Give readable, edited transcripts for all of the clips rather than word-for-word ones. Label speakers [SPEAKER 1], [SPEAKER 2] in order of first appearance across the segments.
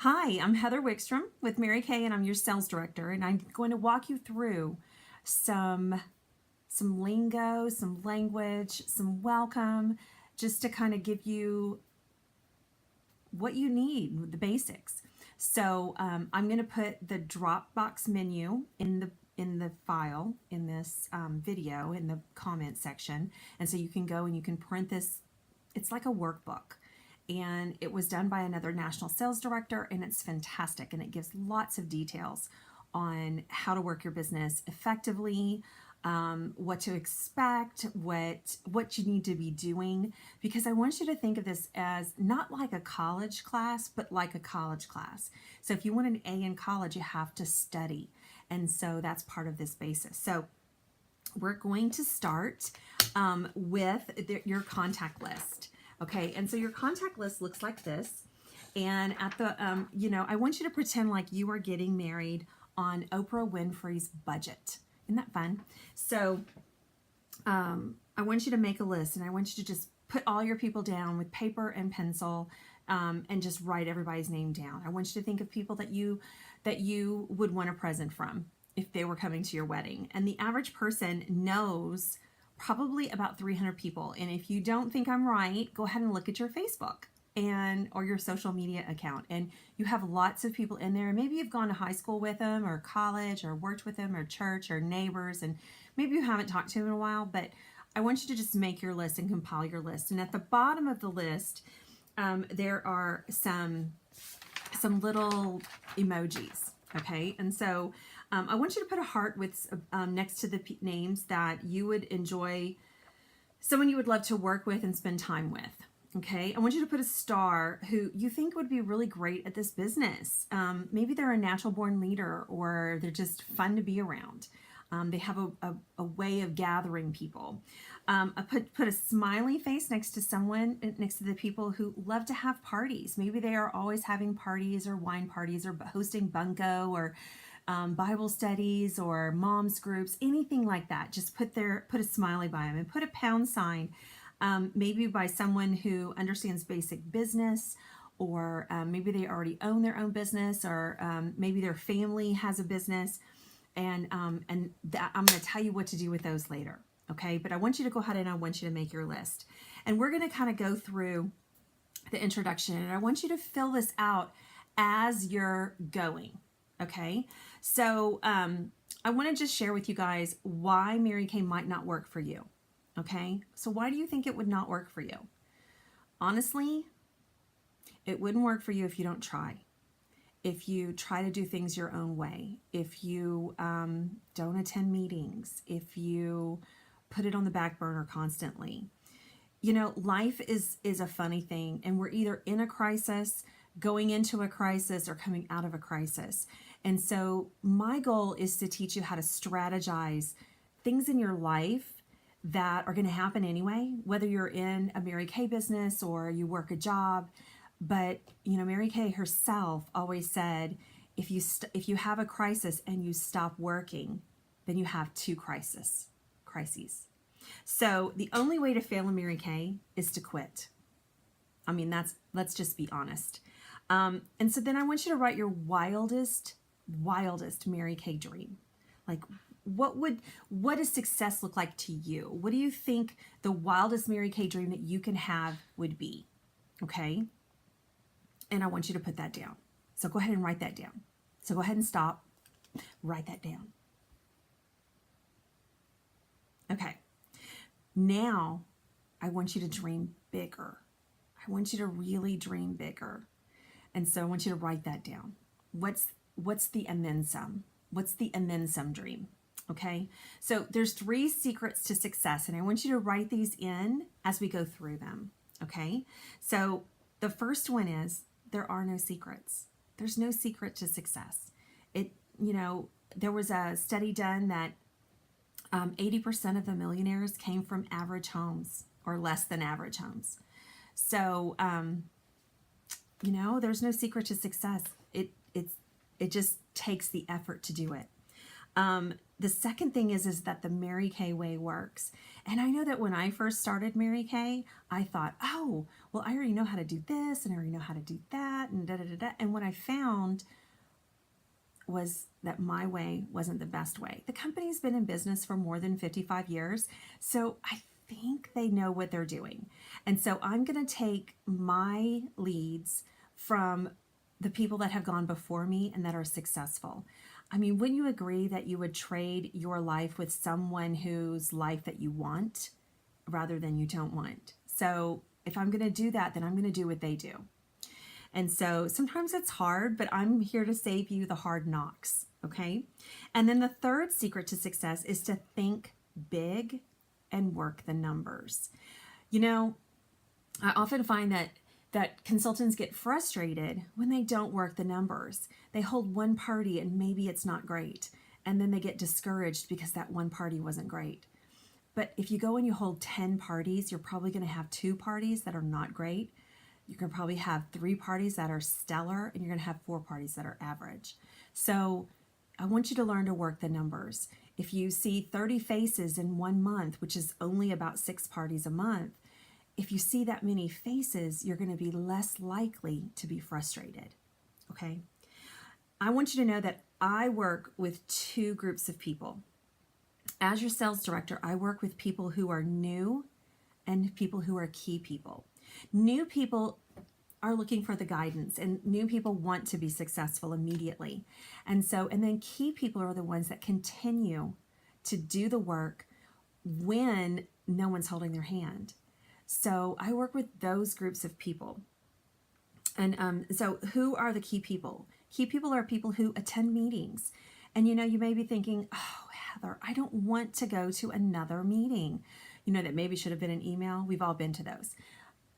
[SPEAKER 1] Hi, I'm Heather Wickstrom with Mary Kay, and I'm your sales director. And I'm going to walk you through some lingo, some language, some welcome, just to kind of give you what you need, the basics. So I'm going to put the Dropbox menu in the file in this video in the comment section, and so you can go and you can print this. It's like a workbook, and it was done by another national sales director, and it's fantastic, and it gives lots of details on how to work your business effectively, what to expect, what you need to be doing, because I want you to think of this as not like a college class, but like a college class. So if you want an A in college, you have to study, and so that's part of this basis. So we're going to start with your contact list. Okay, and so your contact list looks like this. And at the, I want you to pretend like you are getting married on Oprah Winfrey's budget. Isn't that fun? So I want you to make a list, and I want you to just put all your people down with paper and pencil, and just write everybody's name down. I want you to think of people that you would want a present from if they were coming to your wedding. And the average person knows probably about 300 people. And if you don't think I'm right, go ahead and look at your Facebook or your social media account, and you have lots of people in there. Maybe you've gone to high school with them or college or worked with them or church or neighbors, and maybe you haven't talked to them in a while, but I want you to just make your list and compile your list. And at the bottom of the list, there are some little emojis. Okay, and so I want you to put a heart with next to the names that you would enjoy, someone you would love to work with and spend time with. Okay, I want you to put a star who you think would be really great at this business. Maybe they're a natural born leader, or they're just fun to be around. They have a way of gathering people. I put a smiley face next to the people who love to have parties. Maybe they are always having parties or wine parties or hosting bunko or Bible studies or moms groups, anything like that. Just put a smiley by them, and put a pound sign, maybe by someone who understands basic business, or maybe they already own their own business, or maybe their family has a business. And that, I'm going to tell you what to do with those later. Okay, but I want you to go ahead and I want you to make your list. And we're going to kind of go through the introduction, and I want you to fill this out as you're going. Okay, so I want to just share with you guys why Mary Kay might not work for you. Okay, so why do you think it would not work for you? Honestly, it wouldn't work for you if you don't try. If you try to do things your own way, if you don't attend meetings, if you put it on the back burner constantly. You know, life is a funny thing, and we're either in a crisis, going into a crisis, or coming out of a crisis. And so my goal is to teach you how to strategize things in your life that are going to happen anyway, whether you're in a Mary Kay business or you work a job. But, you know, Mary Kay herself always said, if you have a crisis and you stop working, then you have two crises. So the only way to fail in Mary Kay is to quit. I mean, let's just be honest. And so then I want you to write your wildest Mary Kay dream. Like, what does success look like to you? What do you think the wildest Mary Kay dream that you can have would be? Okay. And I want you to put that down. So go ahead and write that down. So go ahead and stop. Write that down. Okay. Now I want you to dream bigger. I want you to really dream bigger. And so I want you to write that down. What's the and then some? What's the and then some dream? Okay. So there's 3 secrets to success, and I want you to write these in as we go through them. Okay. So the first one is, there are no secrets. There's no secret to success. There was a study done that 80% of the millionaires came from average homes or less than average homes. So, there's no secret to success. It just takes the effort to do it. The second thing is that the Mary Kay way works. And I know that when I first started Mary Kay, I thought, oh, well, I already know how to do this and I already know how to do that and da da da da. And what I found was that my way wasn't the best way. The company's been in business for more than 55 years, so I think they know what they're doing. And so I'm going to take my leads from the people that have gone before me and that are successful. I mean, wouldn't you agree that you would trade your life with someone whose life that you want rather than you don't want? So if I'm going to do that, then I'm going to do what they do. And so sometimes it's hard, but I'm here to save you the hard knocks, okay? And then the third secret to success is to think big and work the numbers. You know, I often find that consultants get frustrated when they don't work the numbers. They hold one party and maybe it's not great, and then they get discouraged because that one party wasn't great. But if you go and you hold 10 parties, you're probably going to have 2 parties that are not great. You can probably have 3 parties that are stellar, and you're going to have 4 parties that are average. So I want you to learn to work the numbers. If you see 30 faces in 1 month, which is only about 6 parties a month, if you see that many faces, you're going to be less likely to be frustrated, okay? I want you to know that I work with 2 groups of people. As your sales director, I work with people who are new and people who are key people. New people are looking for the guidance, and new people want to be successful immediately. And then key people are the ones that continue to do the work when no one's holding their hand. So I work with those groups of people. And so who are the key people? Key people are people who attend meetings. And you may be thinking, oh, Heather, I don't want to go to another meeting. That maybe should have been an email. We've all been to those.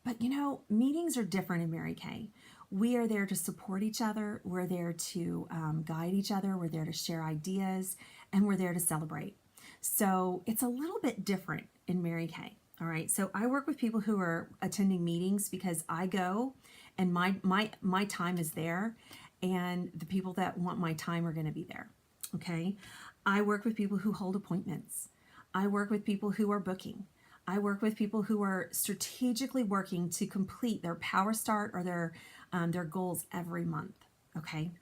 [SPEAKER 1] But meetings are different in Mary Kay. We are there to support each other. We're there to guide each other. We're there to share ideas, and we're there to celebrate. So it's a little bit different in Mary Kay. All right. So I work with people who are attending meetings because I go, and my time is there, and the people that want my time are going to be there. Okay. I work with people who hold appointments. I work with people who are booking. I work with people who are strategically working to complete their power start or their goals every month. Okay.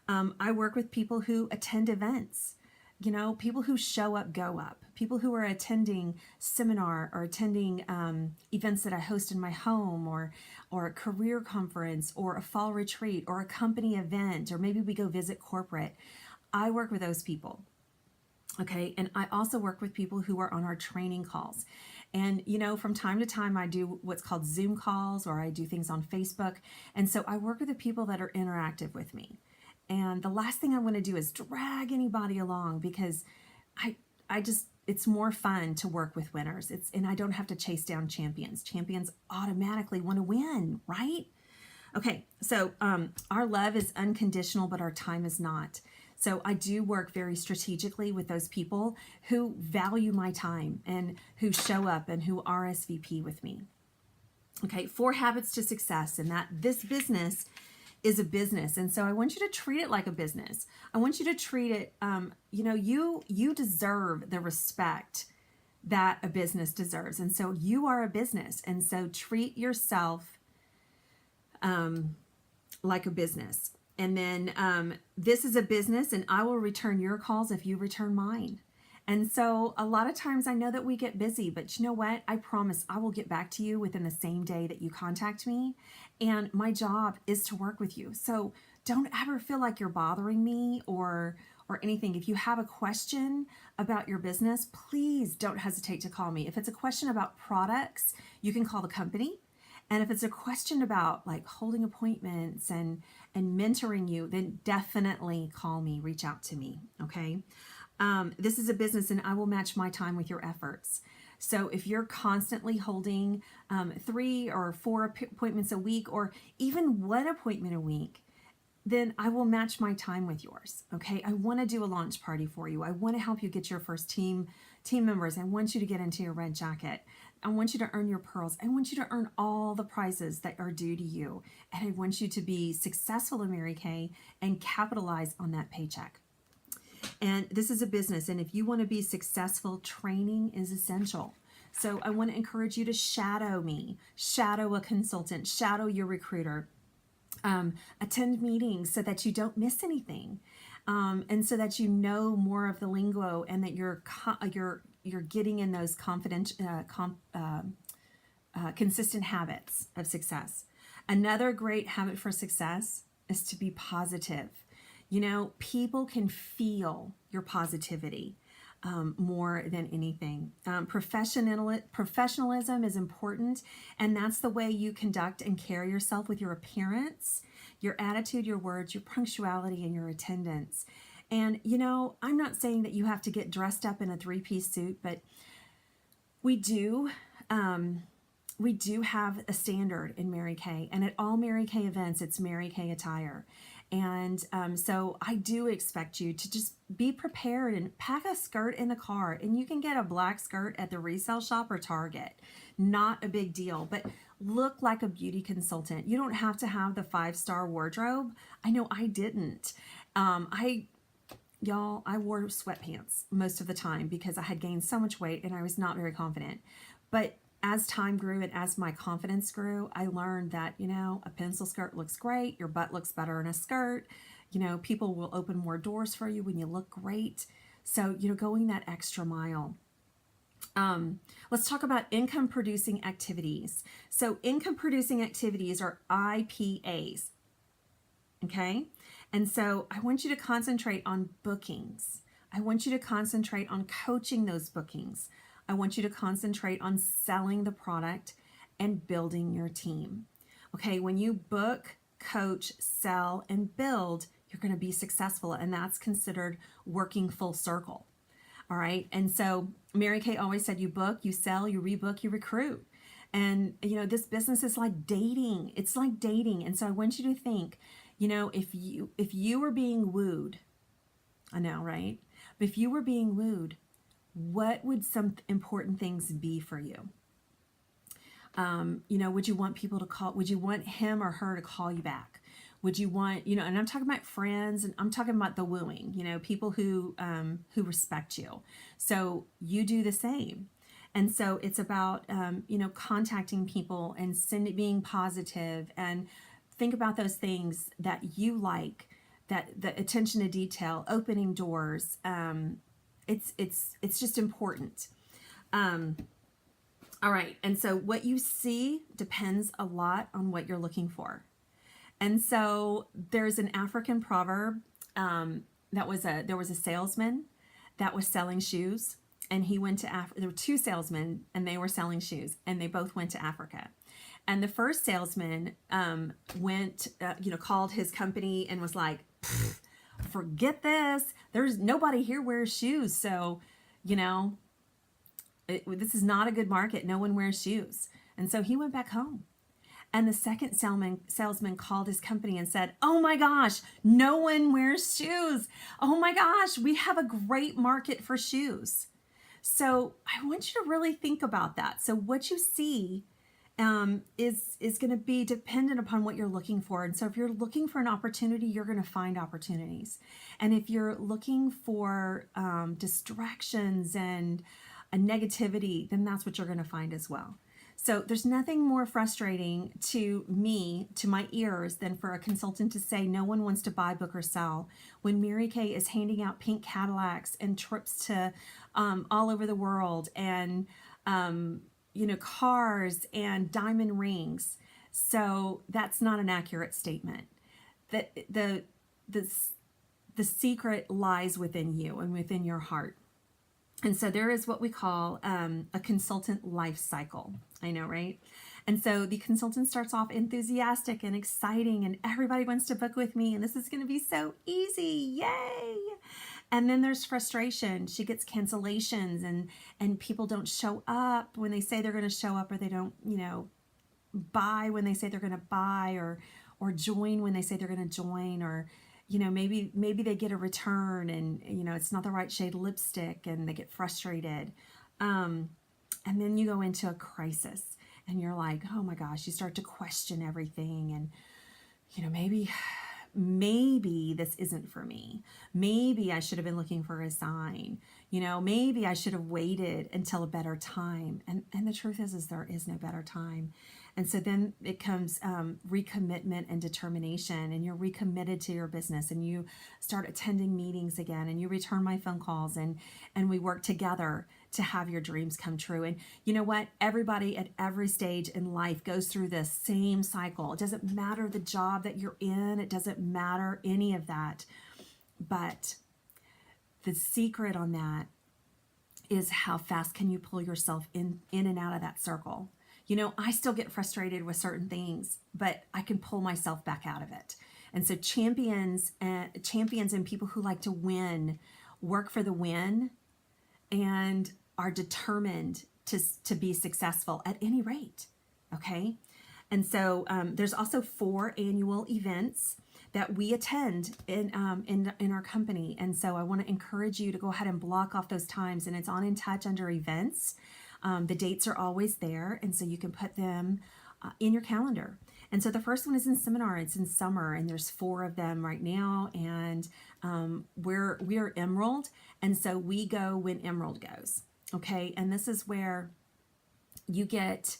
[SPEAKER 1] I work with people who attend events. People who show up, go up. People who are attending seminar or attending events that I host in my home, or a career conference, or a fall retreat, or a company event, or maybe we go visit corporate. I work with those people. Okay. And I also work with people who are on our training calls. And, from time to time, I do what's called Zoom calls, or I do things on Facebook. And so I work with the people that are interactive with me. And the last thing I want to do is drag anybody along, because it's more fun to work with winners. And I don't have to chase down champions. Champions automatically want to win, right? Okay. So, our love is unconditional, but our time is not. So I do work very strategically with those people who value my time and who show up and who RSVP with me. Okay, 4 habits to success, and that this business is a business. And so I want you to treat it like a business. I want you to treat it, you deserve the respect that a business deserves. And so you are a business. And so treat yourself like a business. And then this is a business, and I will return your calls if you return mine. And so a lot of times I know that we get busy, but you know what? I promise I will get back to you within the same day that you contact me. And my job is to work with you. So don't ever feel like you're bothering me or anything. If you have a question about your business, please don't hesitate to call me. If it's a question about products, you can call the company. And if it's a question about like holding appointments and mentoring you, then definitely call me, reach out to me. Okay. This is a business, and I will match my time with your efforts. So if you're constantly holding 3 or 4 appointments a week, or even 1 appointment a week, then I will match my time with yours. Okay. I want to do a launch party for you. I want to help you get your first team members. I want you to get into your red jacket. I want you to earn your pearls. I want you to earn all the prizes that are due to you. And I want you to be successful in Mary Kay and capitalize on that paycheck. And this is a business. And if you want to be successful, training is essential. So I want to encourage you to shadow me, shadow a consultant, shadow your recruiter, attend meetings so that you don't miss anything. And so that you know more of the lingo, and that you're getting in those consistent habits of success. Another great habit for success is to be positive. You know, people can feel your positivity more than anything. Professionalism is important, and that's the way you conduct and carry yourself with your appearance, your attitude, your words, your punctuality, and your attendance. And, you know, I'm not saying that you have to get dressed up in a three-piece suit, but we do. We do have a standard in Mary Kay, and at all Mary Kay events, it's Mary Kay attire. And so I do expect you to just be prepared and pack a skirt in the car. And you can get a black skirt at the resale shop or Target. Not a big deal, but look like a beauty consultant. You don't have to have the 5-star wardrobe. I know I didn't. Y'all, I wore sweatpants most of the time because I had gained so much weight and I was not very confident. But as time grew and as my confidence grew, I learned that, you know, a pencil skirt looks great. Your butt looks better in a skirt. You know, people will open more doors for you when you look great. So, you know, going that extra mile. Let's talk about income producing activities. So income producing activities are IPAs. Okay. And so I want you to concentrate on bookings. I want you to concentrate on coaching those bookings. I want you to concentrate on selling the product and building your team. Okay, when you book, coach, sell, and build, you're going to be successful, and that's considered working full circle. All right, and so Mary Kay always said, you book, you sell, you rebook, you recruit. And, you know, this business is like dating. It's like dating. And so I want you to think, you know, if you were being wooed, I know, right? But if you were being wooed, what would some important things be for you? You know, would you want people to call? Would you want him or her to call you back? Would you want, you know, and I'm talking about friends, and I'm talking about the wooing, you know, people who respect you. So you do the same. And so it's about, you know, contacting people and being positive, and think about those things that you like, that the attention to detail, opening doors. It's just important. All right. And so what you see depends a lot on what you're looking for. And so there's an African proverb there was a salesman that was selling shoes, and he went to Africa. There were two salesmen, and they were selling shoes, and they both went to Africa. And the first salesman went, you know, called his company and was like, forget this. There's nobody here wears shoes. So, you know, this is not a good market. No one wears shoes. And so he went back home. And the second salesman called his company and said, oh my gosh, no one wears shoes. Oh my gosh, we have a great market for shoes. So I want you to really think about that. So what you see is going to be dependent upon what you're looking for. And so if you're looking for an opportunity, you're going to find opportunities. And if you're looking for distractions and a negativity, then that's what you're going to find as well. So there's nothing more frustrating to me, to my ears, than for a consultant to say no one wants to buy, book, or sell when Mary Kay is handing out pink Cadillacs and trips to all over the world, and you know, cars and diamond rings. So that's not an accurate statement. That the secret lies within you and within your heart. And so there is what we call a consultant life cycle. I know, right? And so the consultant starts off enthusiastic and exciting, and everybody wants to book with me, and this is going to be so easy. Yay! And then there's frustration. She gets cancellations, and people don't show up when they say they're going to show up, or they don't, you know, buy when they say they're going to buy, or join when they say they're going to join, or you know, maybe they get a return and, you know, it's not the right shade lipstick and they get frustrated. And then you go into a crisis and you're like, oh my gosh, you start to question everything. And, you know, maybe maybe this isn't for me. Maybe I should have been looking for a sign. Maybe I should have waited until a better time. And the truth is there is no better time. And so then it comes recommitment and determination, and you're recommitted to your business, and you start attending meetings again, and you return my phone calls, and we work together to have your dreams come true. And you know what? Everybody at every stage in life goes through this same cycle. It doesn't matter the job that you're in. It doesn't matter any of that. But the secret on that is how fast can you pull yourself in and out of that circle. I still get frustrated with certain things, but I can pull myself back out of it. And so champions and people who like to win work for the win and are determined to be successful at any rate. Okay. And so there's also 4 annual events that we attend in our company. And so I want to encourage you to go ahead and block off those times, and it's on In Touch under events. The dates are always there, and so you can put them in your calendar. And so the first one is in seminar. It's in summer, and there's 4 of them right now. And we are Emerald, and so we go when Emerald goes. Okay, and this is where you get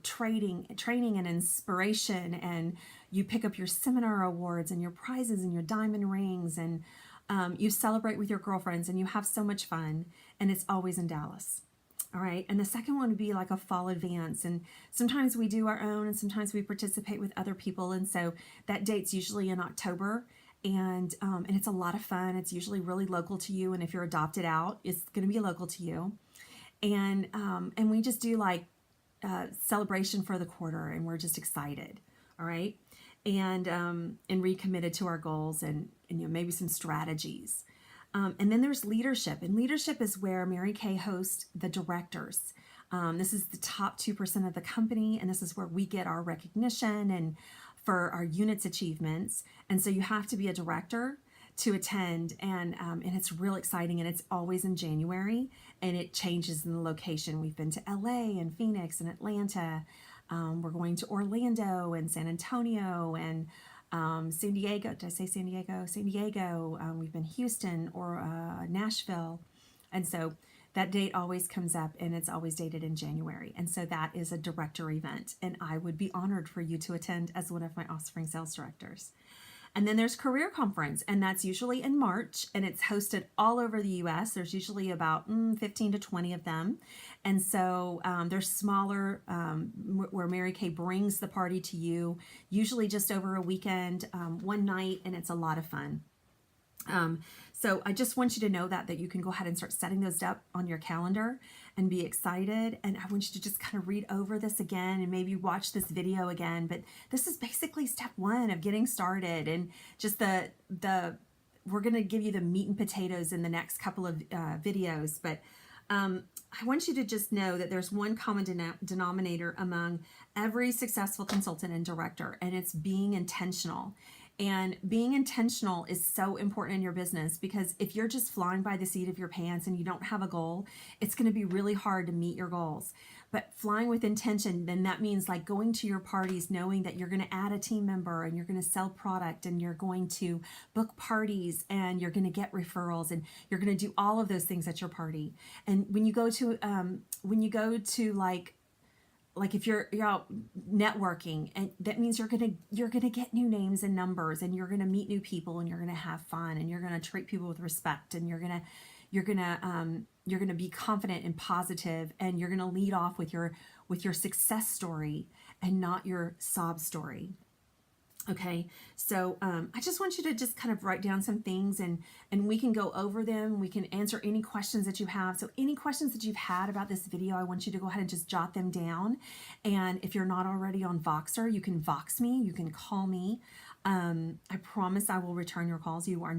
[SPEAKER 1] training and inspiration, and you pick up your seminar awards and your prizes and your diamond rings, and you celebrate with your girlfriends, and you have so much fun. And it's always in Dallas. All right. And the second one would be like a fall advance. And sometimes we do our own, and sometimes we participate with other people. And so that date's usually in October. And it's a lot of fun. It's usually really local to you. And if you're adopted out, it's going to be local to you. And we just do like celebration for the quarter, and we're just excited. All right. And recommitted to our goals, and maybe some strategies. And then there's leadership, and leadership is where Mary Kay hosts the directors. This is the top 2% of the company, and this is where we get our recognition and for our unit's achievements. And so you have to be a director to attend, and it's real exciting, and it's always in January, and it changes in the location. We've been to LA and Phoenix and Atlanta. We're going to Orlando and San Antonio and San Diego. Did I say San Diego? San Diego. We've been Houston or Nashville. And so that date always comes up, and it's always dated in January. And so that is a director event, and I would be honored for you to attend as one of my Offspring sales directors. And then there's Career Conference, and that's usually in March, and it's hosted all over the U.S. There's usually about 15 to 20 of them. And so they're smaller, where Mary Kay brings the party to you, usually just over a weekend, one night, and it's a lot of fun. So I just want you to know that you can go ahead and start setting those up on your calendar and be excited. And I want you to just kind of read over this again and maybe watch this video again. But this is basically step 1 of getting started, and just we're going to give you the meat and potatoes in the next couple of videos. But I want you to just know that there's one common denominator among every successful consultant and director, and it's being intentional. And being intentional is so important in your business, because if you're just flying by the seat of your pants and you don't have a goal, it's going to be really hard to meet your goals. But flying with intention, then that means like going to your parties knowing that you're going to add a team member, and you're going to sell product, and you're going to book parties, and you're going to get referrals, and you're going to do all of those things at your party. And when you go to like if you're out networking, and that means you're gonna get new names and numbers, and you're gonna meet new people, and you're gonna have fun, and you're gonna treat people with respect, and you're gonna be confident and positive, and you're gonna lead off with your success story and not your sob story. Okay, so I just want you to just kind of write down some things, and we can go over them. We can answer any questions that you have. So any questions that you've had about this video, I want you to go ahead and just jot them down. And if you're not already on Voxer, you can Vox me, you can call me. I promise I will return your calls. You are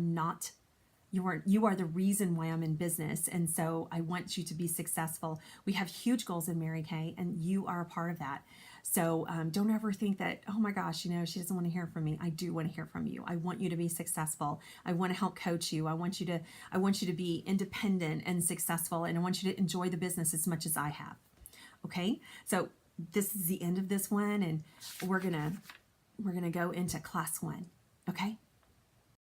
[SPEAKER 1] the reason why I'm in business. And so I want you to be successful. We have huge goals in Mary Kay, and you are a part of that. So don't ever think that, oh my gosh, she doesn't want to hear from me. I do want to hear from you. I want you to be successful. I want to help coach you. I want you to be independent and successful, and I want you to enjoy the business as much as I have. Okay. So this is the end of this one, and we're going to go into class 1. Okay?